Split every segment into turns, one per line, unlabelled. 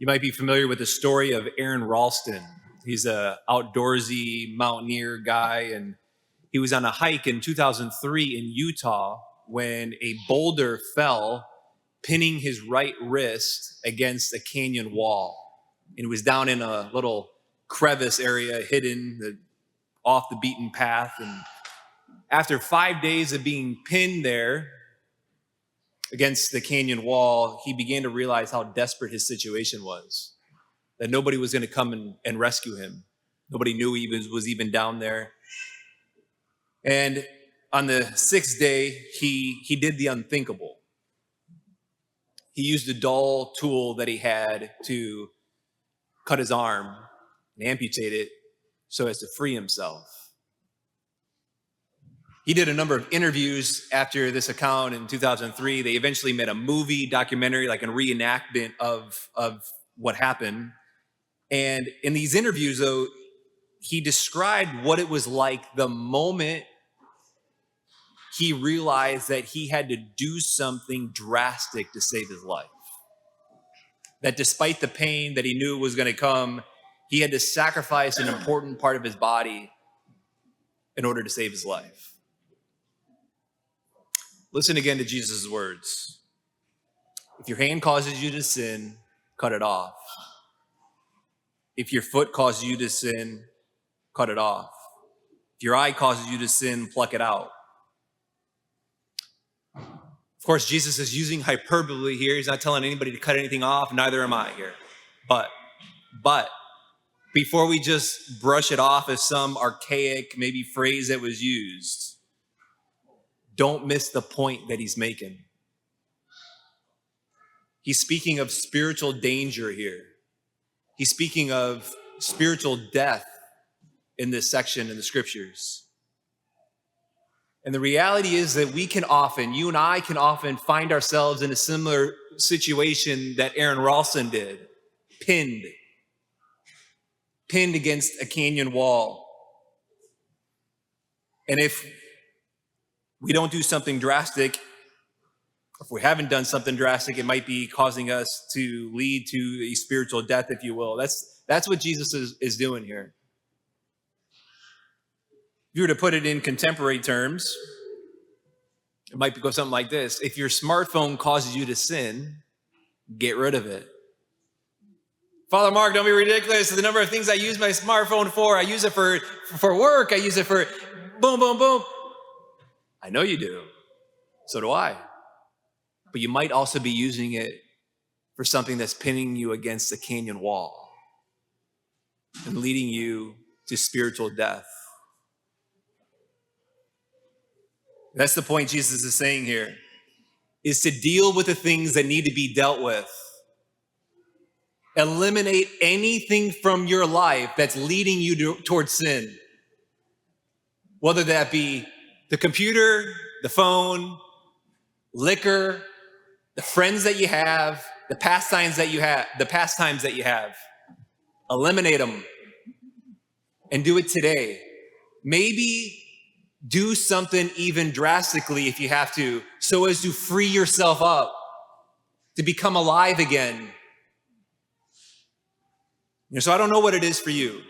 You might be familiar with the story of Aaron Ralston. He's a outdoorsy mountaineer guy, and he was on a hike in 2003 in Utah when a boulder fell, pinning his right wrist against a canyon wall. And it was down in a little crevice area, hidden off the beaten path. And after 5 days of being pinned there against the canyon wall, he began to realize how desperate his situation was, that nobody was going to come and rescue him. Nobody knew he was even down there. And on the sixth day, he did the unthinkable. He used a dull tool that he had to cut his arm and amputate it so as to free himself. He did a number of interviews after this account in 2003. They eventually made a movie documentary, like a reenactment of what happened. And in these interviews, though, he described what it was like the moment he realized that he had to do something drastic to save his life. That despite the pain that he knew was going to come, he had to sacrifice an important part of his body in order to save his life. Listen again to Jesus' words. If your hand causes you to sin, cut it off. If your foot causes you to sin, cut it off. If your eye causes you to sin, pluck it out. Of course, Jesus is using hyperbole here. He's not telling anybody to cut anything off, neither am I here. But before we just brush it off as some archaic, maybe phrase that was used, don't miss the point that he's making. He's speaking of spiritual danger here. He's speaking of spiritual death in this section in the scriptures. And the reality is that you and I can often find ourselves in a similar situation that Aaron Ralston did, pinned against a canyon wall. And if we don't do something drastic, if we haven't done something drastic, it might be causing us to lead to a spiritual death, if you will. That's what Jesus is doing here. If you were to put it in contemporary terms, it might go something like this. If your smartphone causes you to sin, get rid of it. Father Mark, don't be ridiculous. The number of things I use my smartphone for. I use it for work. I use it for boom, boom, boom. I know you do. So do I. But you might also be using it for something that's pinning you against a canyon wall and leading you to spiritual death. That's the point Jesus is saying here, is to deal with the things that need to be dealt with. Eliminate anything from your life that's leading you towards sin. Whether that be the computer, the phone, liquor, the friends that you have, the pastimes that you have. Eliminate them and do it today. Maybe do something even drastically if you have to, so as to free yourself up, to become alive again. So I don't know what it is for you,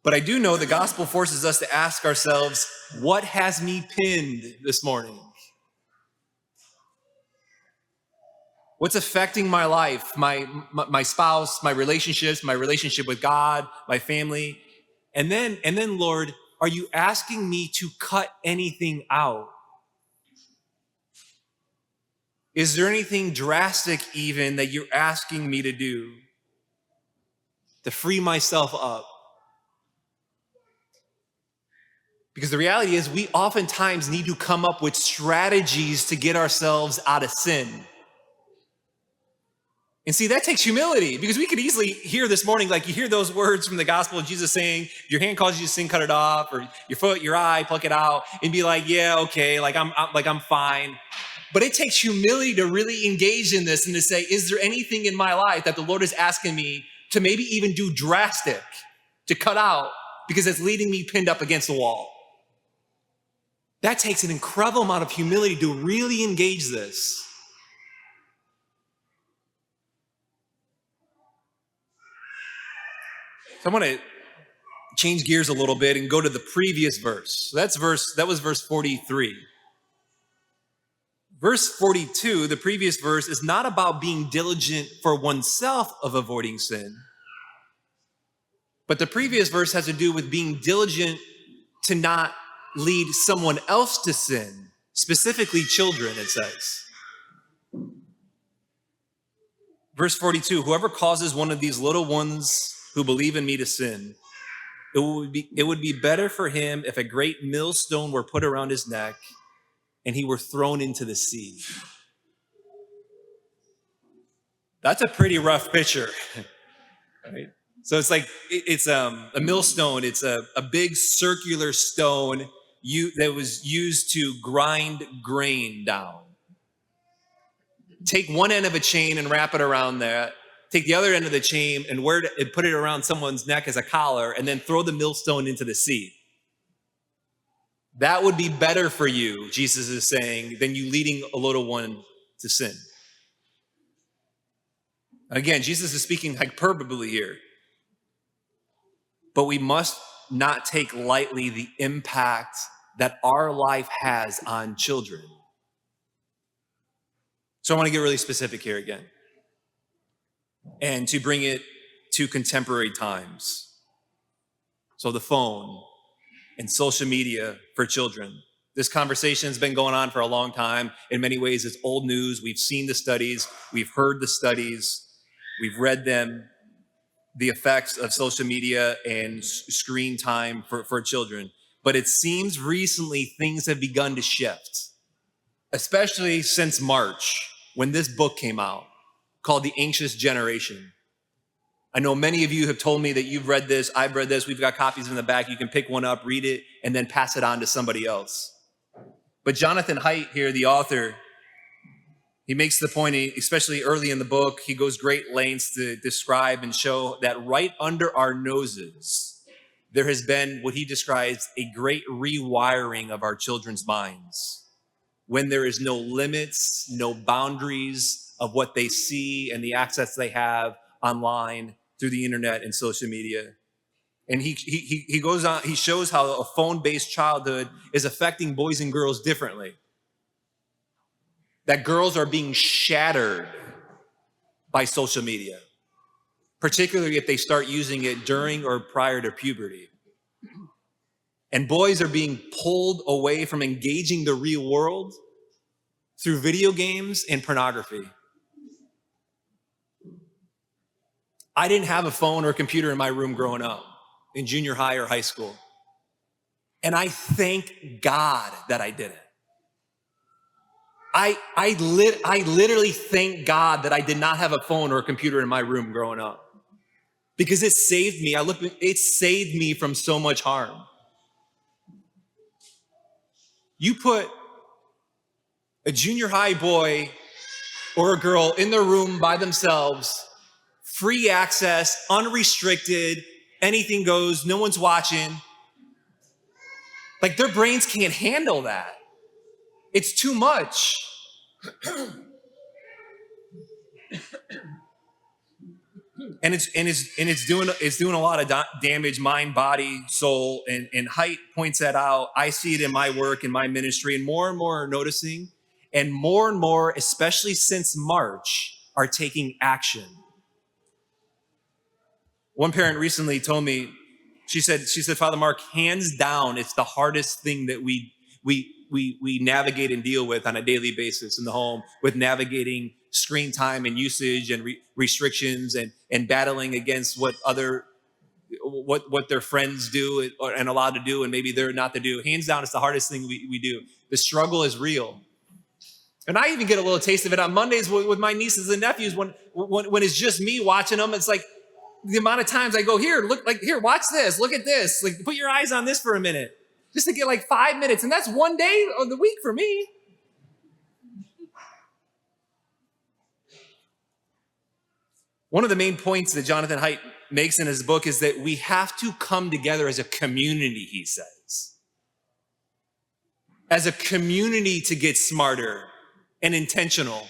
but I do know the gospel forces us to ask ourselves, what has me pinned this morning? What's affecting my life, my spouse, my relationships, my relationship with God, my family? And then, Lord, are you asking me to cut anything out? Is there anything drastic even that you're asking me to do to free myself up? Because the reality is we oftentimes need to come up with strategies to get ourselves out of sin. And see, that takes humility, because we could easily hear this morning, like you hear those words from the gospel of Jesus saying, your hand causes you to sin, cut it off, or your foot, your eye, pluck it out, and be like, yeah, okay, I'm fine. But it takes humility to really engage in this and to say, is there anything in my life that the Lord is asking me to maybe even do drastic, to cut out, because it's leading me pinned up against the wall? That takes an incredible amount of humility to really engage this. So I want to change gears a little bit and go to the previous verse. So that was verse 43. Verse 42, the previous verse, is not about being diligent for oneself of avoiding sin, but the previous verse has to do with being diligent to not lead someone else to sin, specifically children, it says. Verse 42, whoever causes one of these little ones who believe in me to sin, it would be better for him if a great millstone were put around his neck and he were thrown into the sea. That's a pretty rough picture, right? So it's like, it's a millstone. It's a big circular stone that was used to grind grain down. Take one end of a chain and wrap it around that. Take the other end of the chain and put it around someone's neck as a collar, and then throw the millstone into the sea. That would be better for you, Jesus is saying, than you leading a little one to sin. Again, Jesus is speaking hyperbole here. But we must not take lightly the impact that our life has on children. So I want to get really specific here again, and to bring it to contemporary times. So the phone and social media for children. This conversation has been going on for a long time. In many ways, it's old news. We've seen the studies. We've heard the studies. We've read them. The effects of social media and screen time for children. But it seems recently things have begun to shift, especially since March, when this book came out called The Anxious Generation. I know many of you have told me that you've read this, I've read this, we've got copies in the back. You can pick one up, read it, and then pass it on to somebody else. But Jonathan Haidt here, the author, he makes the point, especially early in the book, he goes great lengths to describe and show that right under our noses, there has been what he describes a great rewiring of our children's minds, when there is no limits, no boundaries of what they see and the access they have online through the internet and social media. And he goes on, he shows how a phone-based childhood is affecting boys and girls differently. That girls are being shattered by social media, particularly if they start using it during or prior to puberty. And boys are being pulled away from engaging the real world through video games and pornography. I didn't have a phone or a computer in my room growing up in junior high or high school. And I thank God that I didn't. I literally thank God that I did not have a phone or a computer in my room growing up, because it saved me. It saved me from so much harm. You put a junior high boy or a girl in their room by themselves, free access, unrestricted, anything goes, no one's watching. Like, their brains can't handle that. It's too much. And it's doing a lot of damage, mind, body, soul, and Haidt points that out. I see it in my work, in my ministry, and more are noticing, and more, especially since March, are taking action. One parent recently told me, she said, Father Mark, hands down, it's the hardest thing that we navigate and deal with on a daily basis in the home, with navigating screen time and usage and restrictions and battling against what their friends do and allowed to do, and maybe they're not to do. Hands down, it's the hardest thing we do. The struggle is real. And I even get a little taste of it on Mondays with my nieces and nephews when it's just me watching them. It's like the amount of times I go, here, watch this, look at this, like, put your eyes on this for a minute. Just to get like 5 minutes, and that's one day of the week for me. One of the main points that Jonathan Haidt makes in his book is that we have to come together as a community, he says. As a community to get smarter and intentional,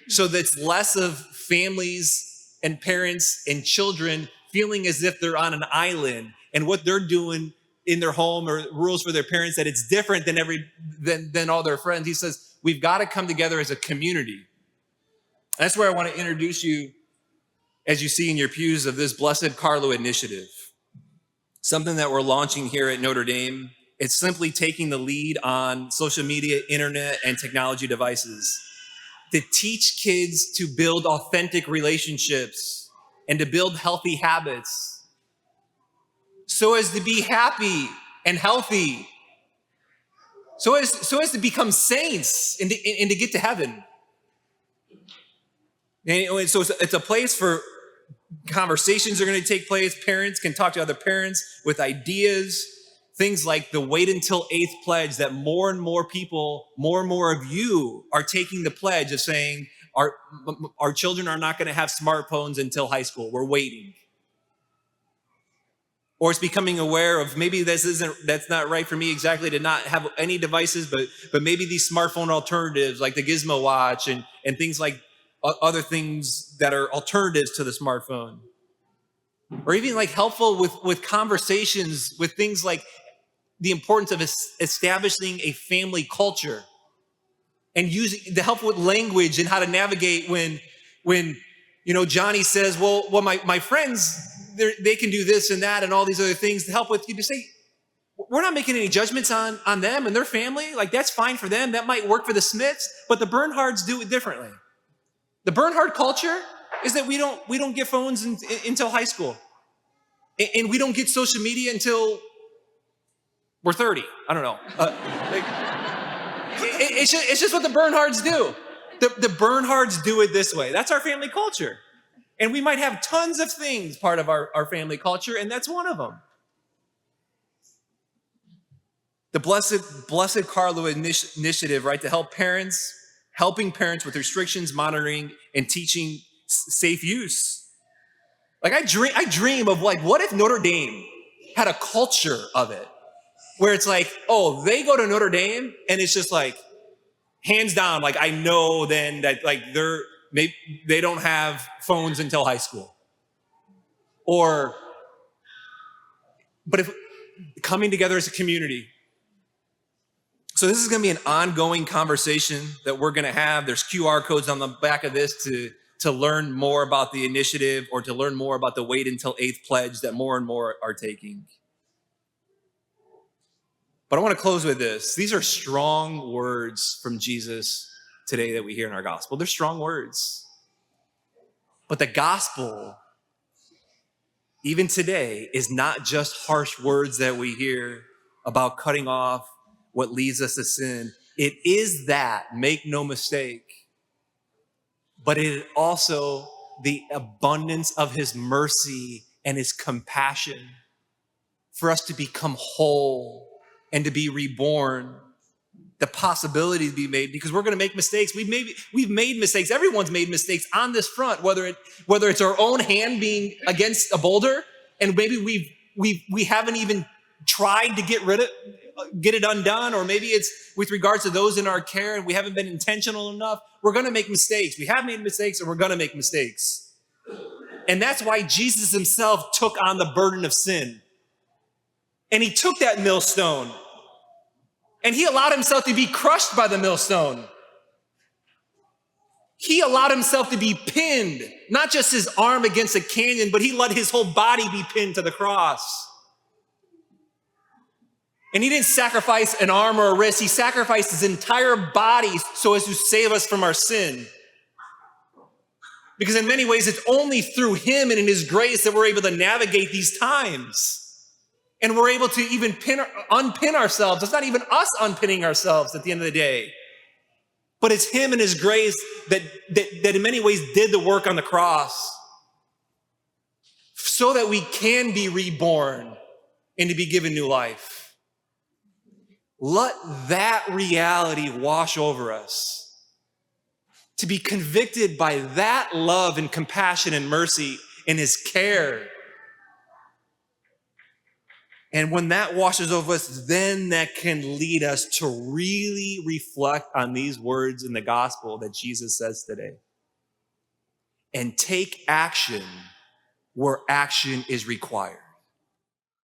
so that it's less of families and parents and children feeling as if they're on an island and what they're doing in their home or rules for their parents, that it's different than all their friends. He says, we've got to come together as a community. That's where I want to introduce you, as you see in your pews, of this Blessed Carlo initiative. Something that we're launching here at Notre Dame. It's simply taking the lead on social media, internet, and technology devices to teach kids to build authentic relationships and to build healthy habits so as to be happy and healthy, so as to become saints and to get to heaven. And so it's a place for conversations are going to take place. Parents can talk to other parents with ideas, things like the wait until 8th pledge, that more and more people, more and more of you are taking the pledge of saying our children are not going to have smartphones until high school. We're waiting. Or it's becoming aware of maybe that's not right for me exactly to not have any devices, but maybe these smartphone alternatives like the Gizmo Watch and things like other things that are alternatives to the smartphone. Or even like helpful with conversations with things like the importance of establishing a family culture and using the help with language and how to navigate when Johnny says, well my friends, they can do this and that and all these other things, to help with you to say, we're not making any judgments on them and their family. Like, that's fine for them. That might work for the Smiths, but the Bernhards do it differently. The Bernhard culture is that we don't get phones until high school. And we don't get social media until we're 30. I don't know. It's just what the Bernhards do. The Bernhards do it this way. That's our family culture. And we might have tons of things part of our family culture, and that's one of them. The Blessed Carlo initiative, right, to helping parents with restrictions, monitoring, and teaching safe use. Like I dream of like, what if Notre Dame had a culture of it where it's like, oh, they go to Notre Dame and it's just like, hands down, like I know then that like they don't have phones until high school. But if coming together as a community. So this is going to be an ongoing conversation that we're going to have. There's QR codes on the back of this to learn more about the initiative or to learn more about the wait until 8th pledge that more and more are taking. But I want to close with this. These are strong words from Jesus today that we hear in our gospel. They're strong words. But the gospel, even today, is not just harsh words that we hear about cutting off what leads us to sin. It is that, make no mistake. But it is also the abundance of his mercy and his compassion for us to become whole and to be reborn. The possibility to be made, because we're going to make mistakes. We've made mistakes. Everyone's made mistakes on this front, whether it's our own hand being against a boulder, and maybe we haven't even tried to get it undone, or maybe it's with regards to those in our care and we haven't been intentional enough. We're going to make mistakes. We have made mistakes and we're going to make mistakes. And that's why Jesus himself took on the burden of sin. And he took that millstone and he allowed himself to be crushed by the millstone. He allowed himself to be pinned, not just his arm against a canyon, but he let his whole body be pinned to the cross. And he didn't sacrifice an arm or a wrist. He sacrificed his entire body so as to save us from our sin. Because in many ways, it's only through him and in his grace that we're able to navigate these times. And we're able to even unpin ourselves. It's not even us unpinning ourselves at the end of the day. But it's him and his grace that in many ways did the work on the cross so that we can be reborn and to be given new life. Let that reality wash over us. To be convicted by that love and compassion and mercy and his care. And when that washes over us, then that can lead us to really reflect on these words in the gospel that Jesus says today. And take action where action is required.